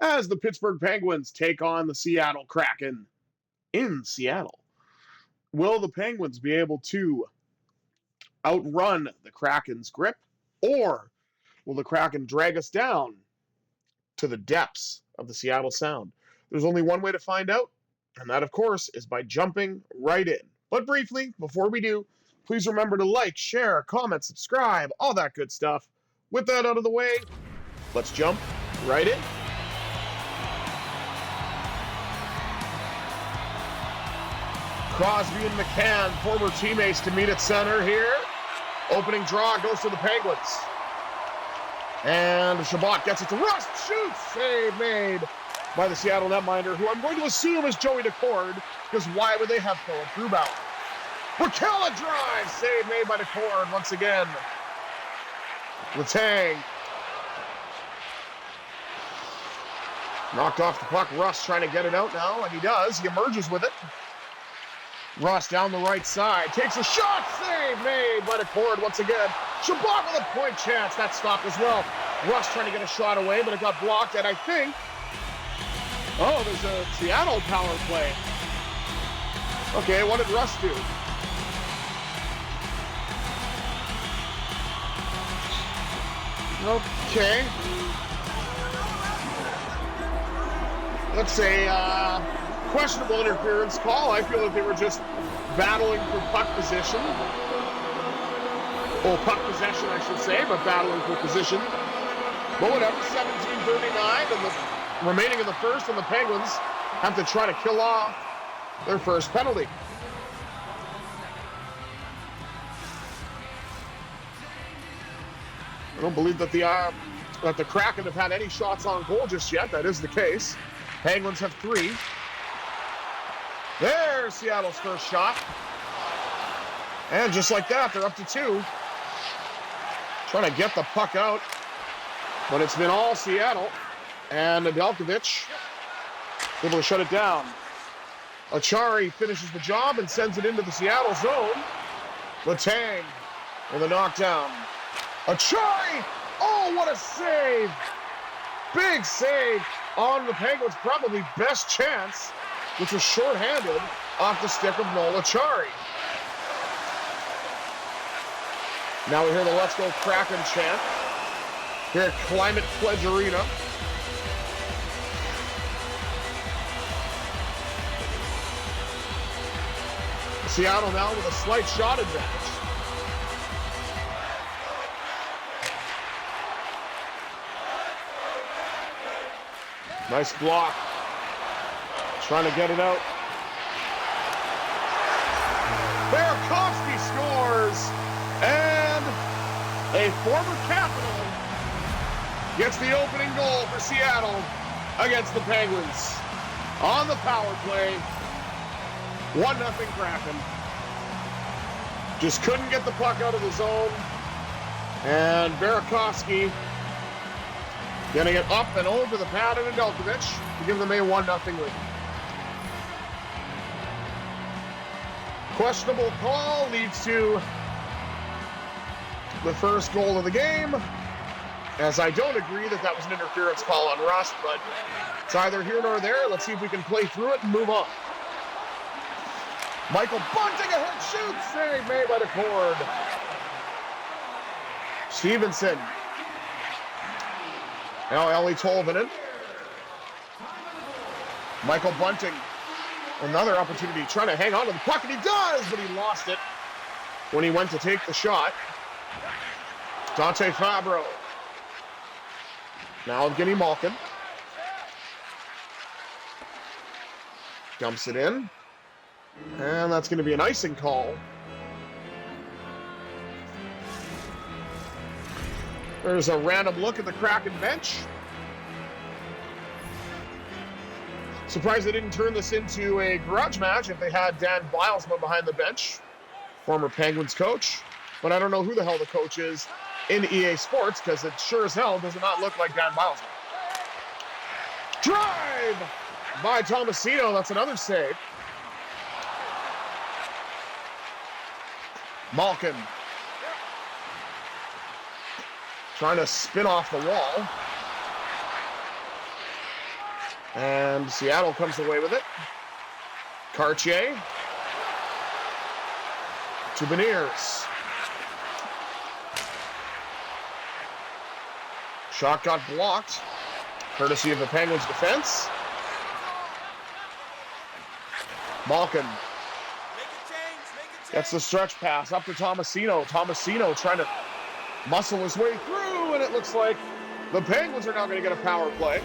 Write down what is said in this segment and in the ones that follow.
as the Pittsburgh Penguins take on the Seattle Kraken in Seattle. Will the Penguins be able to outrun the Kraken's grip, or will the Kraken drag us down to the depths of the Seattle Sound? There's only one way to find out, and that, of course, is by jumping right in. But briefly, before we do, please remember to like, share, comment, subscribe, all that good stuff. With that out of the way, let's jump right in. Crosby and McCann, former teammates, to meet at center here. Opening draw goes to the Penguins. And Shabbat gets it to Rust. Shoots. Save made by the Seattle netminder, who I'm going to assume is Joey Decord, because why would they have Philip Grubauer? Rakella drive. Save made by Decord once again. Letang. Knocked off the puck. Rust trying to get it out now, and he does. He emerges with it. Rust down the right side. Takes a shot. Save made by Decord once again. Shabbat with a point chance. That stopped as well. Rust trying to get a shot away, but it got blocked, and I think... Oh, there's a Seattle power play. Okay, what did Rust do? Okay. Let's say questionable interference call. I feel like they were just battling for puck position. Well, puck possession, I should say, but battling for position. But whatever, 17:39, and the remaining in the first, and the Penguins have to try to kill off their first penalty. I don't believe that the Kraken have had any shots on goal just yet. That is the case. Penguins have 3. There's Seattle's first shot. And just like that, they're up to 2. Trying to get the puck out. But it's been all Seattle. And Nedeljkovic able to shut it down. Achari finishes the job and sends it into the Seattle zone. Letang with a knockdown. Achari! Oh, what a save! Big save on the Penguins' probably best chance, which was shorthanded off the stick of Noel Achari. Now we hear the Let's Go Kraken chant here at Climate Pledge Arena. Seattle now with a slight shot advantage. Nice block. Trying to get it out. Burakovsky scores. And a former Capital gets the opening goal for Seattle against the Penguins. On the power play, 1-0 Kraken. Just couldn't get the puck out of the zone. And Burakovsky getting it up and over the pad of Nedeljkovic to give them a 1-0 lead. Questionable call leads to the first goal of the game, as I don't agree that that was an interference call on Rust, but it's either here nor there. Let's see if we can play through it and move on. Michael Bunting, a hit shoot, save made by Decord. Stevenson. Now Ellie Tolvanen. Michael Bunting. Another opportunity trying to hang on to the puck, and he does, but he lost it when he went to take the shot. Dante Fabro. Now Evgeny Malkin. Dumps it in. And that's going to be an icing call. There's a random look at the Kraken bench. Surprised they didn't turn this into a grudge match if they had Dan Bilesman behind the bench, former Penguins coach. But I don't know who the hell the coach is in EA Sports, because it sure as hell does not look like Dan Bilesman. Drive by Tomasino. That's another save. Malkin trying to spin off the wall. And Seattle comes away with it. Cartier to Beniers. Shot got blocked, courtesy of the Penguins defense. Malkin gets the stretch pass up to Tomasino. Tomasino trying to muscle his way through, and it looks like the Penguins are now going to get a power play.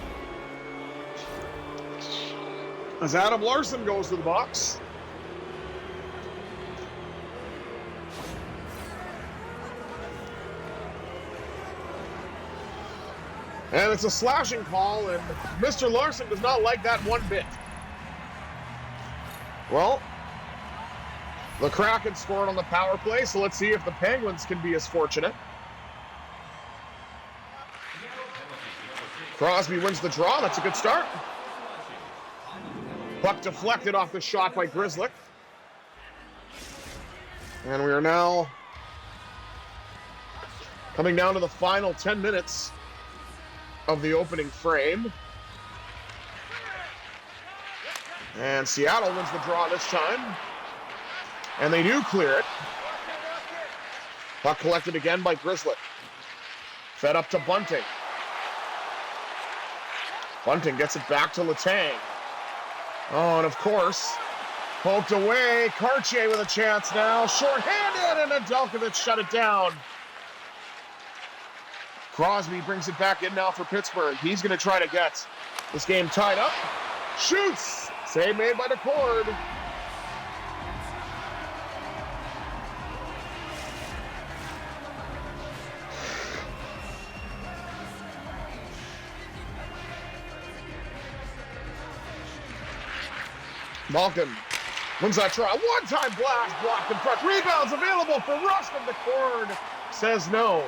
As Adam Larsson goes to the box. And it's a slashing call, and Mr. Larsson does not like that one bit. Well, the Kraken scored on the power play, so let's see if the Penguins can be as fortunate. Crosby wins the draw. That's a good start. Puck deflected off the shot by Grzelcyk. And we are now coming down to the final 10 minutes of the opening frame. And Seattle wins the draw this time. And they do clear it. Puck collected again by Grzelcyk. Fed up to Bunting. Bunting gets it back to Letang. Oh, and of course, poked away. Cartier with a chance now. Short-handed, and Nedeljkovic shut it down. Crosby brings it back in now for Pittsburgh. He's going to try to get this game tied up. Shoots! Save made by DeCord. Malkin wins that try. One-time blast blocked in front. Rebounds available for Rust, and DeCord says no.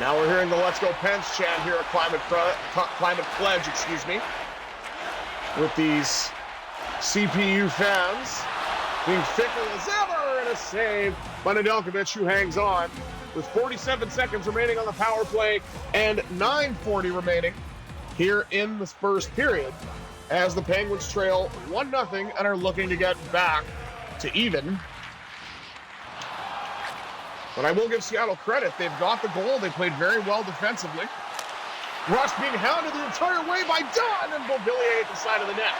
Now we're hearing the Let's Go Pens chant here at Climate Pledge, with these CPU fans being fickle as ever, and a save by Nedeljkovic, who hangs on with 47 seconds remaining on the power play and 9:40 remaining here in the first period as the Penguins trail 1-0 and are looking to get back to even. But I will give Seattle credit. They've got the goal. They played very well defensively. Rust being hounded the entire way by Dunn, and Beauvillier at the side of the net.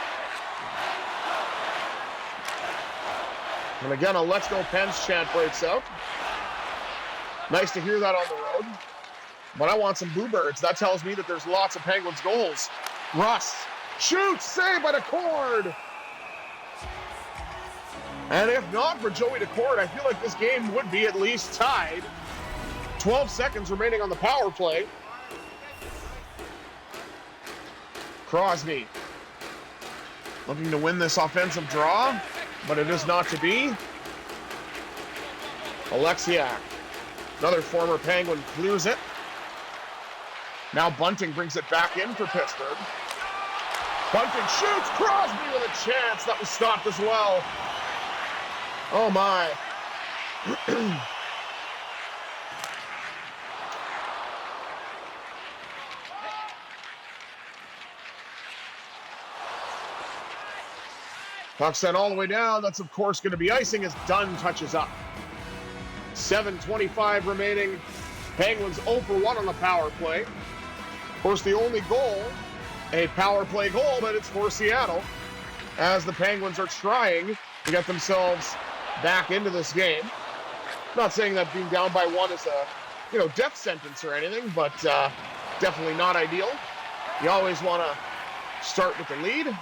And again, a Let's Go Pens chant breaks out. Nice to hear that on the road. But I want some Boo Birds. That tells me that there's lots of Penguins goals. Rust shoots, saved by DeCord. And if not for Joey DeCord, I feel like this game would be at least tied. 12 seconds remaining on the power play. Crosby looking to win this offensive draw, but it is not to be. Alexiak, another former Penguin, clears it. Now Bunting brings it back in for Pittsburgh. Bunting shoots, Crosby with a chance. That was stopped as well. Oh my. Puck sent all the way down. That's, of course, going to be icing as Dunn touches up. 7:25 remaining. Penguins 0 for 1 on the power play. Of course, the only goal, a power play goal, but it's for Seattle, as the Penguins are trying to get themselves back into this game. Not saying that being down by 1 is a, death sentence or anything, but definitely not ideal. You always want to start with the lead.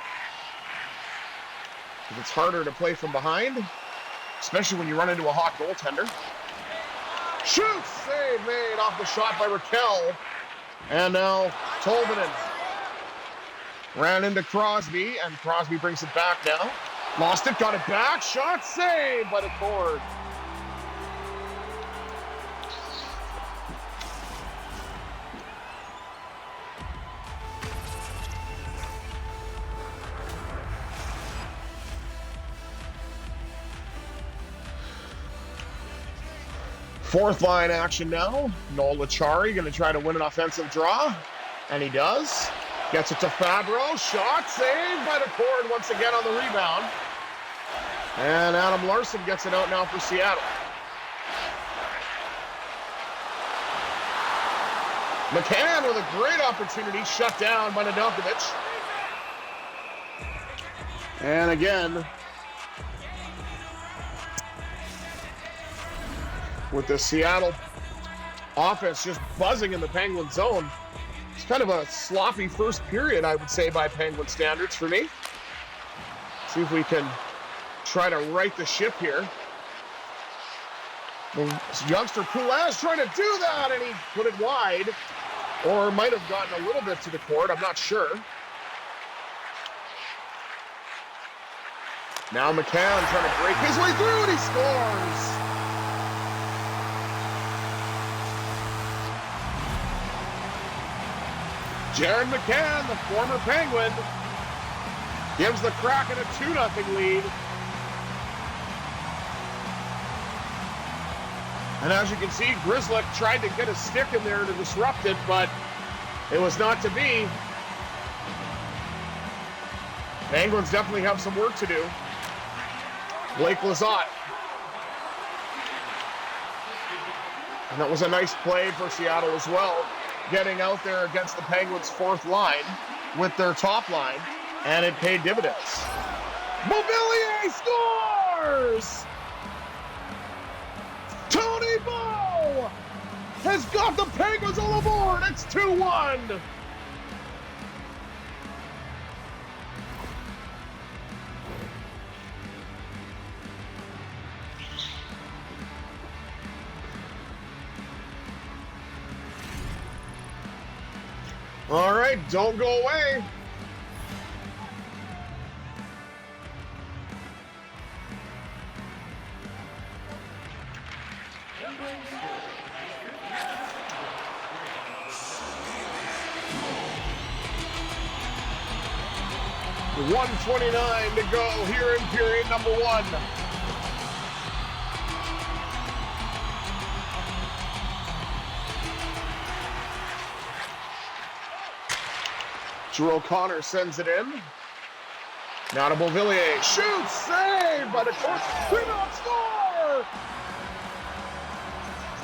It's harder to play from behind, especially when you run into a hot goaltender. Shoots! Save made off the shot by Raquel. And now Tolvanen ran into Crosby, and Crosby brings it back now. Lost it, got it back. Shot saved by DeCord. Fourth line action now. Noel Lachari going to try to win an offensive draw, and he does. Gets it to Fabro. Shot saved by the cord once again on the rebound. And Adam Larson gets it out now for Seattle. McCann with a great opportunity, shut down by Nedeljkovic. And again, with the Seattle offense just buzzing in the Penguin zone. It's kind of a sloppy first period, I would say, by Penguin standards for me. See if we can try to right the ship here. The youngster Poulas trying to do that, and he put it wide, or might have gotten a little bit to the court. I'm not sure. Now McCann trying to break his way through, and he scores. Jared McCann, the former Penguin, gives the Kraken a 2-0 lead. And as you can see, Grzelcyk tried to get a stick in there to disrupt it, but it was not to be. Penguins definitely have some work to do. Blake Lizotte. And that was a nice play for Seattle as well, getting out there against the Penguins' fourth line with their top line, and it paid dividends. Beauvillier scores! Tony Bow has got the Penguins on the board. It's 2-1. All right, don't go away. .129 to go here in period number one. Drew O'Connor sends it in. Now to Beauvillier. Shoots! Saved by the court. Rebound score!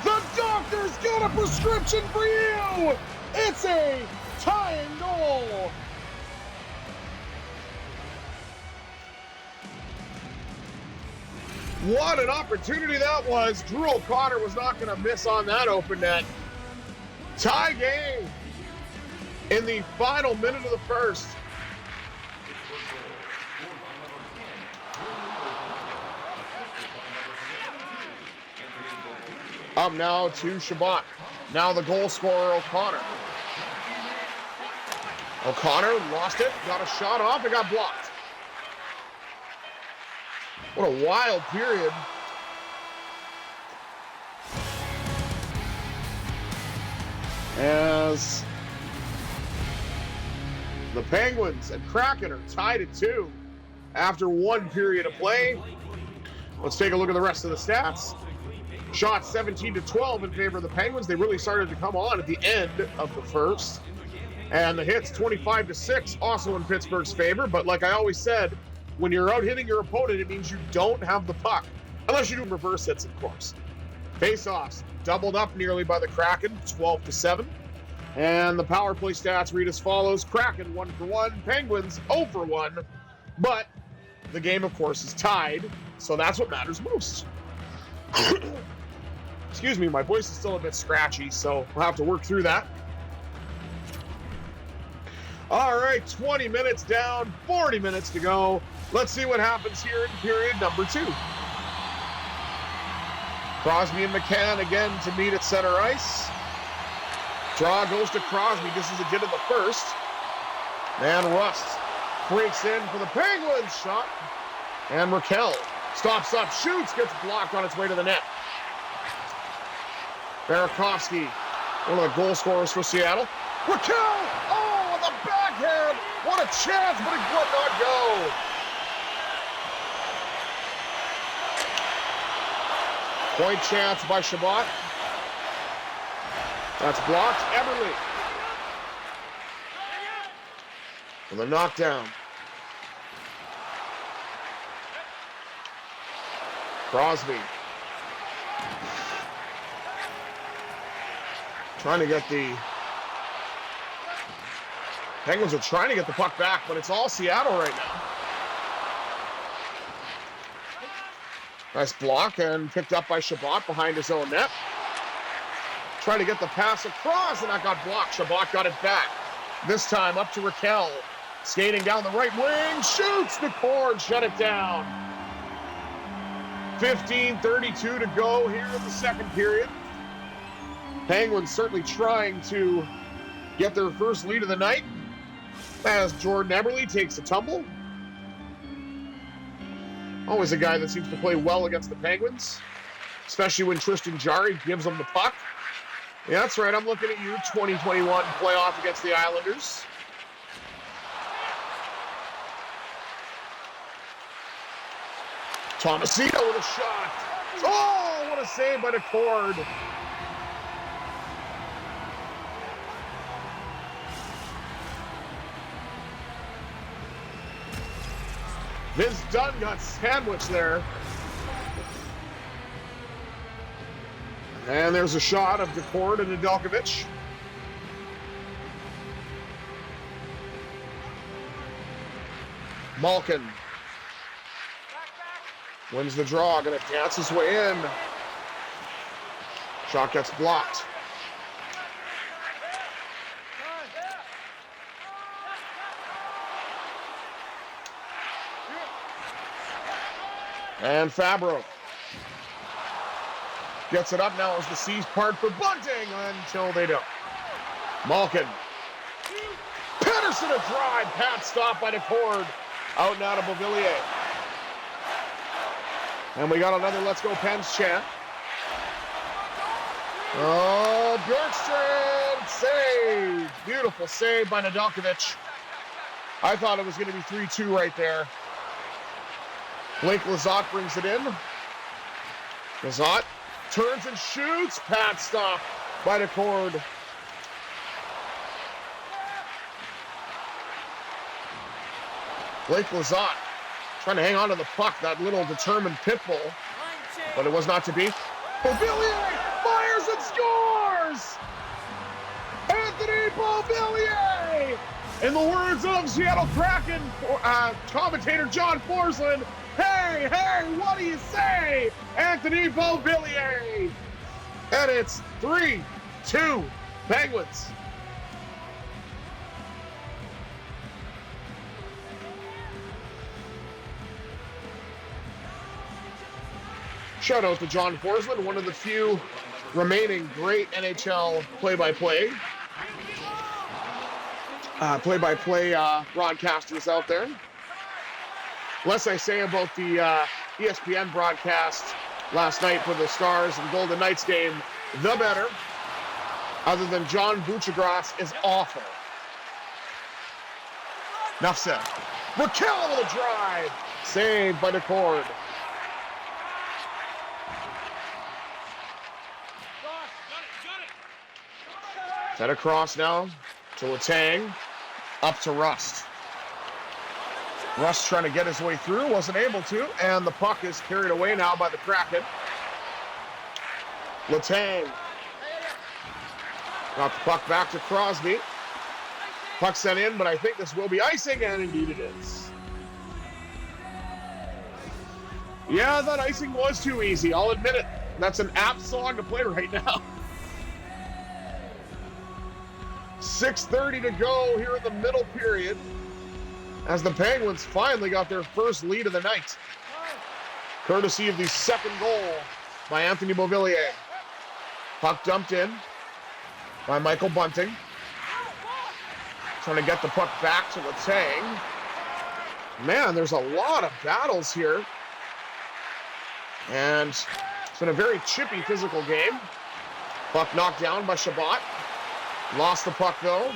The doctor's got a prescription for you! It's a tying goal! What an opportunity that was. Drew O'Connor was not going to miss on that open net. Tie game in the final minute of the first. Up now to Shabbat. Now the goal scorer, O'Connor. O'Connor lost it, got a shot off, and got blocked. What a wild period. As the Penguins and Kraken are tied at 2 after one period of play. Let's take a look at the rest of the stats. Shots 17-12 in favor of the Penguins. They really started to come on at the end of the first. And the hits 25-6 also in Pittsburgh's favor. But like I always said, when you're out hitting your opponent, it means you don't have the puck. Unless you do reverse hits, of course. Face-offs doubled up nearly by the Kraken, 12-7. And the power play stats read as follows. Kraken 1 for 1, Penguins 0 for 1. But the game, of course, is tied, so that's what matters most. Excuse me, my voice is still a bit scratchy, so we'll have to work through that. All right, 20 minutes down, 40 minutes to go. Let's see what happens here in period number 2. Crosby and McCann again to meet at center ice. Draw goes to Crosby just as it did in the first. And Rust breaks in for the Penguins. Shot. And Raquel stops up, shoots, gets blocked on its way to the net. Burakovsky, one of the goal scorers for Seattle. Raquel! Oh, with a backhand! What a chance, but it would not go. Point chance by Shabbat. That's blocked. Eberle. And the knockdown. Crosby. Trying to get the Penguins are trying to get the puck back, but it's all Seattle right now. Nice block and picked up by Shabbat behind his own net. Trying to get the pass across, and that got blocked. Shabbat got it back. This time up to Raquel. Skating down the right wing, shoots the cord, shut it down. 15:32 to go here in the second period. Penguins certainly trying to get their first lead of the night as Jordan Eberle takes a tumble. Always a guy that seems to play well against the Penguins, especially when Tristan Jarry gives them the puck. Yeah, that's right, I'm looking at you, 2021 playoff against the Islanders. Tomasino with a shot. Oh, what a save by the cord. Vince Dunn got sandwiched there. And there's a shot of DeCord and Nedeljkovic. Malkin wins the draw, gonna dance his way in. Shot gets blocked. And Fabro gets it up now as the C's part for Bunting until they don't. Malkin. Pedersen a drive. Pat stopped by the cord. Out and out of Beauvillier. And we got another Let's Go Pens chant. Oh, Bjorkstrand save. Beautiful save by Nedeljkovic. I thought it was going to be 3-2 right there. Blake Lizotte brings it in. Lizotte turns and shoots. Pat stopped by the cord. Blake Lizotte trying to hang on to the puck, that little determined pit bull, but it was not to be. Beauvillier fires and scores! Anthony Beauvillier! In the words of Seattle Kraken commentator John Forsland, hey, what do you say? Anthony Beauvillier! And it's 3-2 Penguins. Shout out to John Forsland, one of the few remaining great NHL play-by-play broadcasters out there. Less I say about the ESPN broadcast last night for the Stars and Golden Knights game, the better. Other than John Buccigross is awful. Enough said. Raquel with a drive. Saved by the cord. Set across now to Letang. Up to Rust. Rust trying to get his way through, wasn't able to, and the puck is carried away now by the Kraken. Letang. Got the puck back to Crosby. Puck sent in, but I think this will be icing, and indeed it is. Yeah, that icing was too easy, I'll admit it. That's an apt song to play right now. 6:30 to go here in the middle period as the Penguins finally got their first lead of the night. Courtesy of the second goal by Anthony Beauvillier. Puck dumped in by Michael Bunting. Trying to get the puck back to Letang. Man, there's a lot of battles here. And it's been a very chippy physical game. Puck knocked down by Shabbat. Lost the puck though.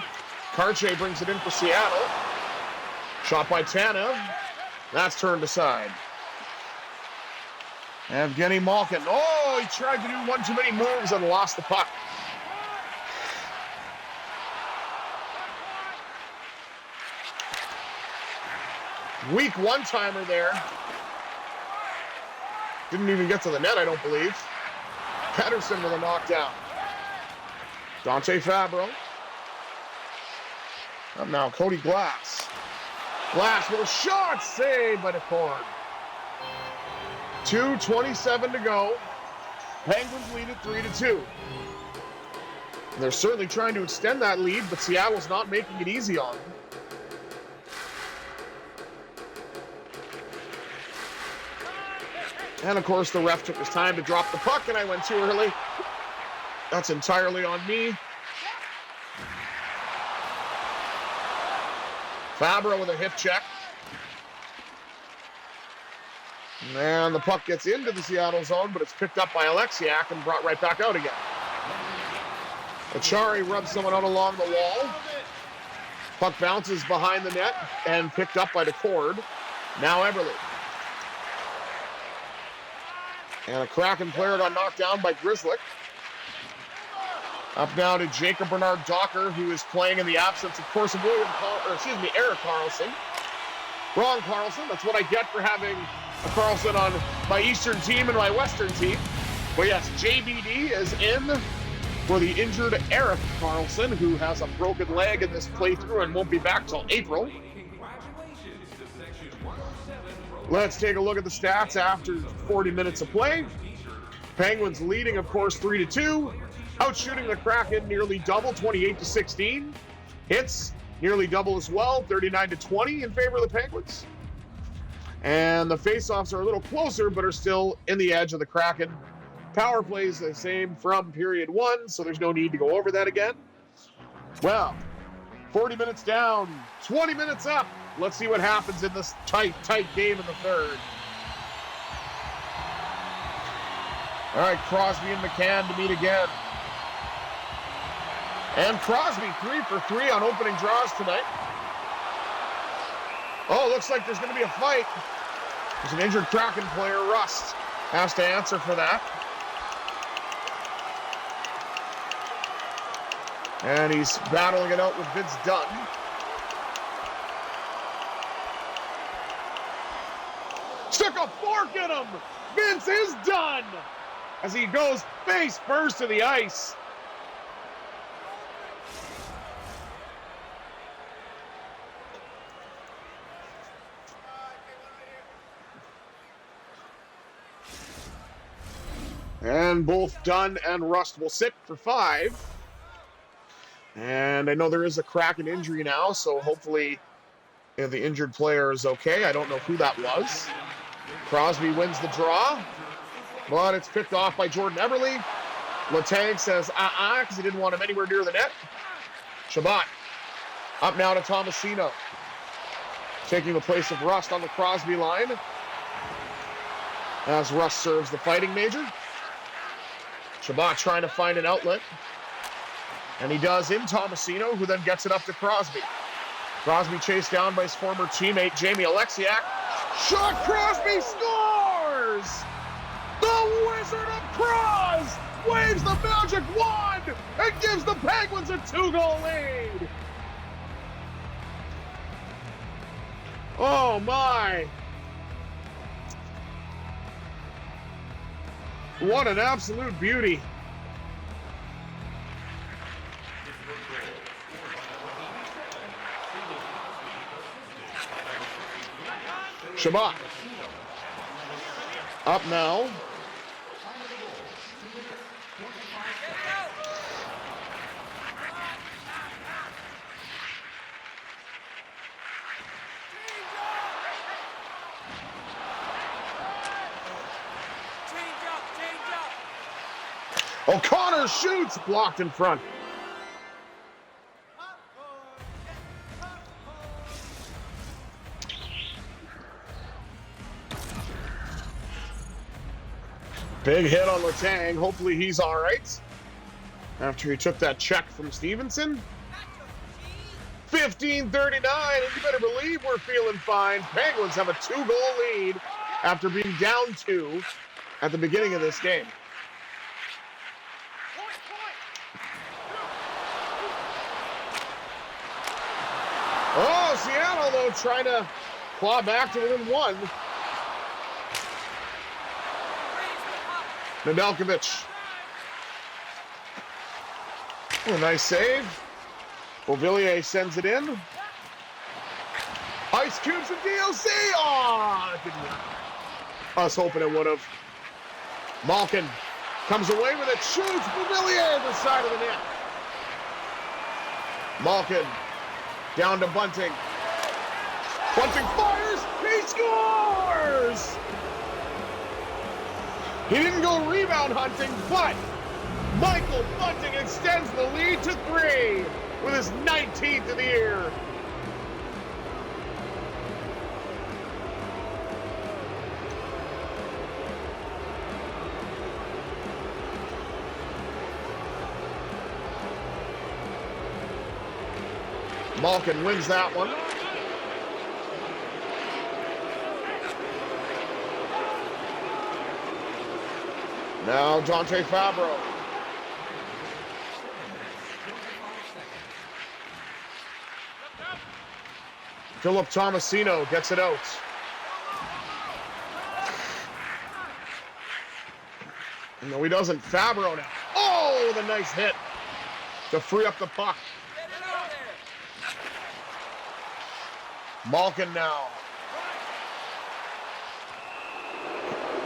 Karche brings it in for Seattle. Shot by Tanev. That's turned aside. Evgeny Malkin. Oh, he tried to do one too many moves and lost the puck. Weak one-timer there. Didn't even get to the net, I don't believe. Pettersson with a knockdown. Dante Fabro. Up now, Cody Glass. Glass with a shot, saved by the cord. 2:27 to go. Penguins lead at 3-2. They're certainly trying to extend that lead, but Seattle's not making it easy on them. And of course, the ref took his time to drop the puck, and I went too early. That's entirely on me. Fabro with a hip check. And the puck gets into the Seattle zone, but it's picked up by Alexiak and brought right back out again. Achari rubs someone out along the wall. Puck bounces behind the net and picked up by the cord. Now Eberle. And a Kraken player got knocked down by Grzelcyk. Up now to Jacob Bernard Docker, who is playing in the absence, of course, of Erik Karlsson. Wrong Karlsson. That's what I get for having a Karlsson on my Eastern team and my Western team. But yes, JBD is in for the injured Erik Karlsson, who has a broken leg in this playthrough and won't be back till April. Let's take a look at the stats after 40 minutes of play. Penguins leading, of course, 3-2. Outshooting the Kraken nearly double, 28-16. Hits nearly double as well, 39-20 in favor of the Penguins. And the faceoffs are a little closer, but are still in the edge of the Kraken. Power plays the same from period 1, so there's no need to go over that again. Well, 40 minutes down, 20 minutes up. Let's see what happens in this tight game in the third. All right, Crosby and McCann to meet again. And Crosby 3 for 3 on opening draws tonight. Oh, looks like there's going to be a fight. There's an injured Kraken player, Rust, has to answer for that. And he's battling it out with Vince Dunn. Stuck a fork in him! Vince is done! As he goes face first to the ice. And both Dunn and Rust will sit for 5. And I know there is a Kraken injury now, so hopefully the injured player is okay. I don't know who that was. Crosby wins the draw, but it's picked off by Jordan Eberle. Letang says, because he didn't want him anywhere near the net. Shabbat up now to Tomasino, taking the place of Rust on the Crosby line, as Rust serves the fighting major. Shabbat trying to find an outlet, and he does in Tomasino, who then gets it up to Crosby. Crosby chased down by his former teammate, Jamie Alexiak. Shot, Crosby scores! The Wizard of Cross waves the magic wand and gives the Penguins a 2-goal lead. Oh my. What an absolute beauty. Shabbat up now. O'Connor shoots, blocked in front. Big hit on Letang. Hopefully he's all right after he took that check from Stevenson. 15:39, and you better believe we're feeling fine. Penguins have a 2-goal lead after being down 2. at the beginning of this game. Oh, Seattle, though, trying to claw back to within one. Nedeljkovic. Oh, nice save. Beauvillier sends it in. Ice Cubes and DLC. Oh, that didn't work. I was hoping it would have. Malkin comes away with it. Shoots Beauvillier at the side of the net. Malkin down to Bunting. Bunting fires. He scores! He didn't go rebound hunting, but Michael Bunting extends the lead to 3 with his 19th of the year. Malkin wins that one. Now Dante Fabro. Philip Tomasino gets it out. No, he doesn't. Fabro now. Oh, the nice hit to free up the puck. Malkin now.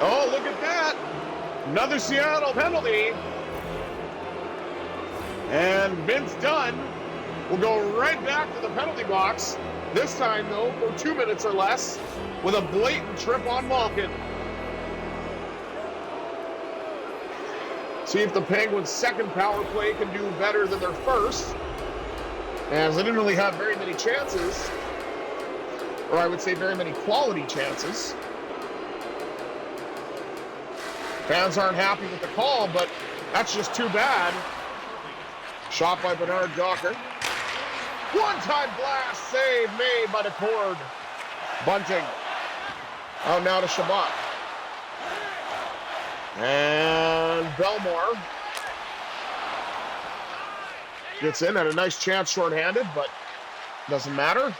Oh, look at that. Another Seattle penalty. And Vince Dunn will go right back to the penalty box. This time, though, for 2 minutes or less, with a blatant trip on Malkin. See if the Penguins' second power play can do better than their first, as they didn't really have very many chances, or I would say very many quality chances. Fans aren't happy with the call, but that's just too bad. Shot by Bernard Docker. One-time blast save made by the cord. Bunting. Out now to Shabbat. And Belmore gets in, had a nice chance shorthanded, but doesn't matter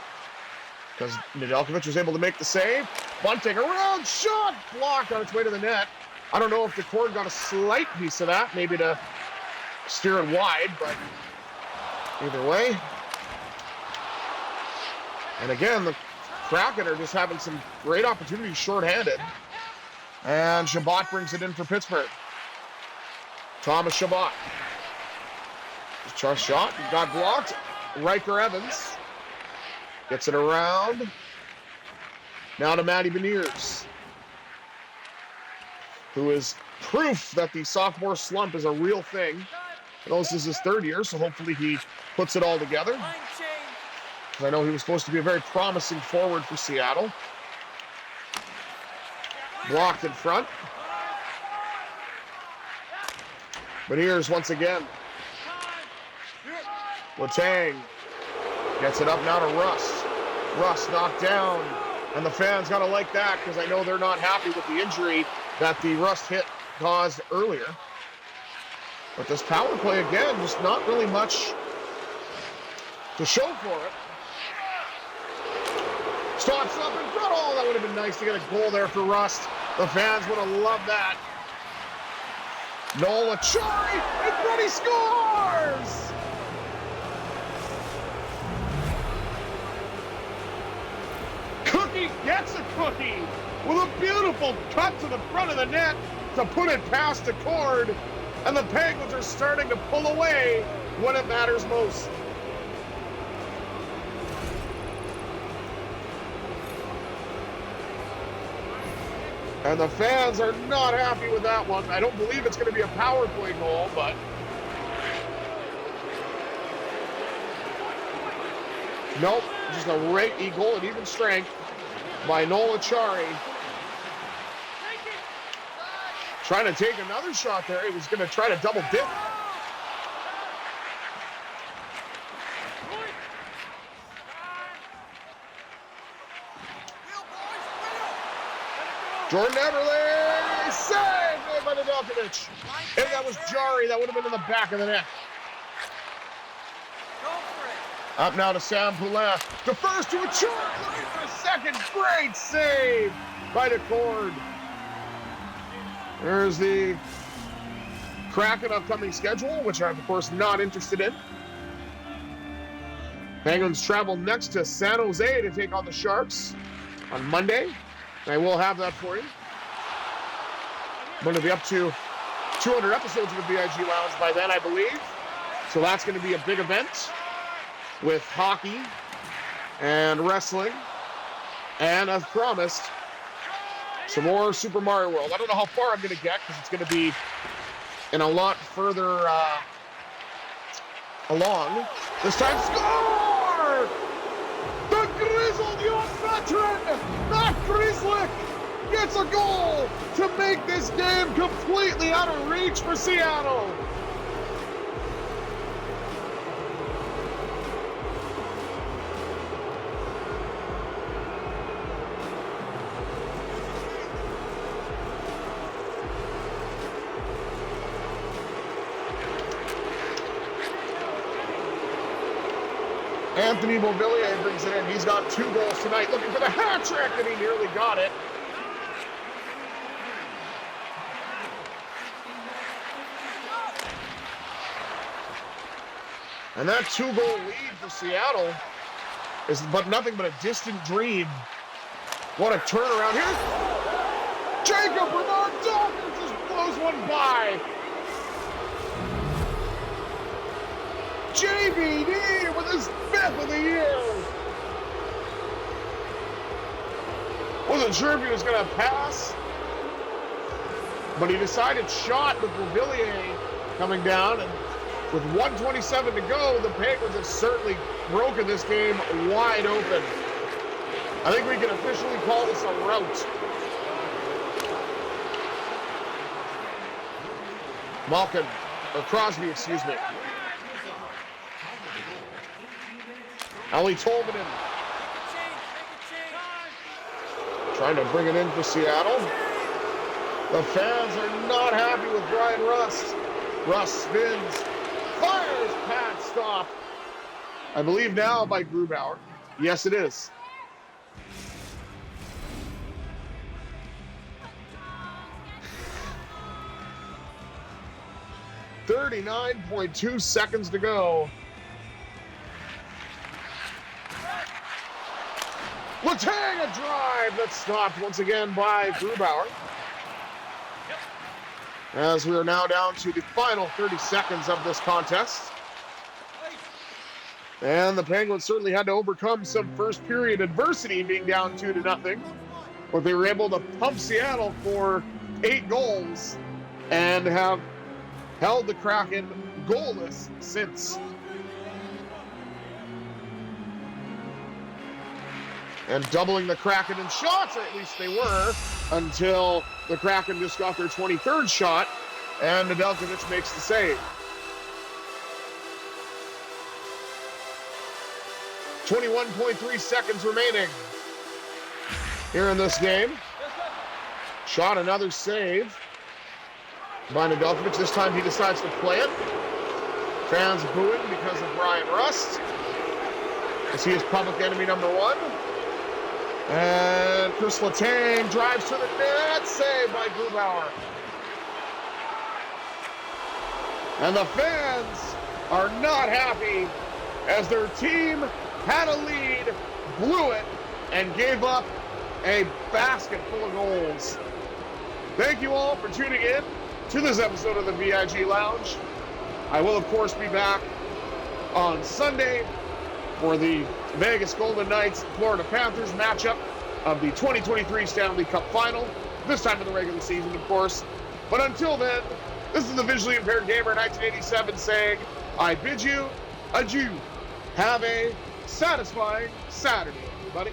because Nedeljkovic was able to make the save. Bunting around, shot, blocked on its way to the net. I don't know if the cord got a slight piece of that, maybe to steer it wide, but either way. And again, the Kraken are just having some great opportunities shorthanded. And Shabbat brings it in for Pittsburgh. Thomas Shabbat. Just shot, got blocked. Riker Evans gets it around. Now to Matty Beniers, who is proof that the sophomore slump is a real thing. I know this is his third year, so hopefully he puts it all together. I know he was supposed to be a very promising forward for Seattle. Blocked in front. But here's once again. Letang gets it up now to Rust. Rust knocked down. And the fans got to like that because I know they're not happy with the injury that the Rust hit caused earlier. But this power play, again, just not really much to show for it. Stops up in front. Oh, that would have been nice to get a goal there for Rust. The fans would have loved that. Noel Achari, and Freddie scores! Cookie gets a cookie with a beautiful cut to the front of the net to put it past the cord. And the Penguins are starting to pull away when it matters most. And the fans are not happy with that one. I don't believe it's going to be a power play goal, but nope, just a great goal at even strength by Noel Achari. Trying to take another shot there. He was going to try to double dip. Jordan Eberle save made by Nedeljkovic. If that was Jari, that would have been in the back of the net. Up now to Sam Poulin. The first to a charge, looking for a second. Great save by Decord. There's the Kraken upcoming schedule, which I'm, of course, not interested in. Penguins travel next to San Jose to take on the Sharks on Monday. I will have that for you. I'm going to be up to 200 episodes of the VIG Lounge by then, I believe. So that's going to be a big event with hockey and wrestling. And as promised, some more Super Mario World. I don't know how far I'm going to get because it's going to be in a lot further along. This time, score! The grizzled young veteran, Matt Grizzlick, gets a goal to make this game completely out of reach for Seattle. Anthony Beauvillier brings it in. He's got 2 goals tonight, looking for the hat trick, and he nearly got it. And that 2-goal lead for Seattle is but nothing but a distant dream. What a turnaround here. Jacob Bernard-Docker just blows one by. JBD with his 5th of the year. Wasn't sure if he was going to pass, but he decided shot with Beauvillier coming down, and with 1:27 to go, the Penguins have certainly broken this game wide open. I think we can officially call this a rout. Crosby, excuse me. Ali Tolvanen trying to bring it in for Seattle. The fans are not happy with Brian Rust. Rust spins, fires, pad stop. I believe now by Grubauer. Yes, it is. .2 seconds to go. Letang, a drive that's stopped once again by Grubauer. As we are now down to the final 30 seconds of this contest. And the Penguins certainly had to overcome some first period adversity, being down 2-0. But they were able to pump Seattle for 8 goals and have held the Kraken goalless since. And doubling the Kraken in shots, or at least they were, until the Kraken just got their 23rd shot, and Nedeljkovic makes the save. 21.3 seconds remaining here in this game. Shot, another save by Nedeljkovic. This time he decides to play it. Fans booing because of Brian Rust, as he is public enemy number 1. And Chris Letang drives to the net, saved by Grubauer. And the fans are not happy as their team had a lead, blew it, and gave up a basket full of goals. Thank you all for tuning in to this episode of the VIG Lounge. I will, of course, be back on Sunday for the Vegas Golden Knights Florida Panthers matchup of the 2023 Stanley Cup Final, this time in the regular season, of course. But until then, this is the Visually Impaired Gamer 1987 saying, I bid you adieu. Have a satisfying Saturday, everybody.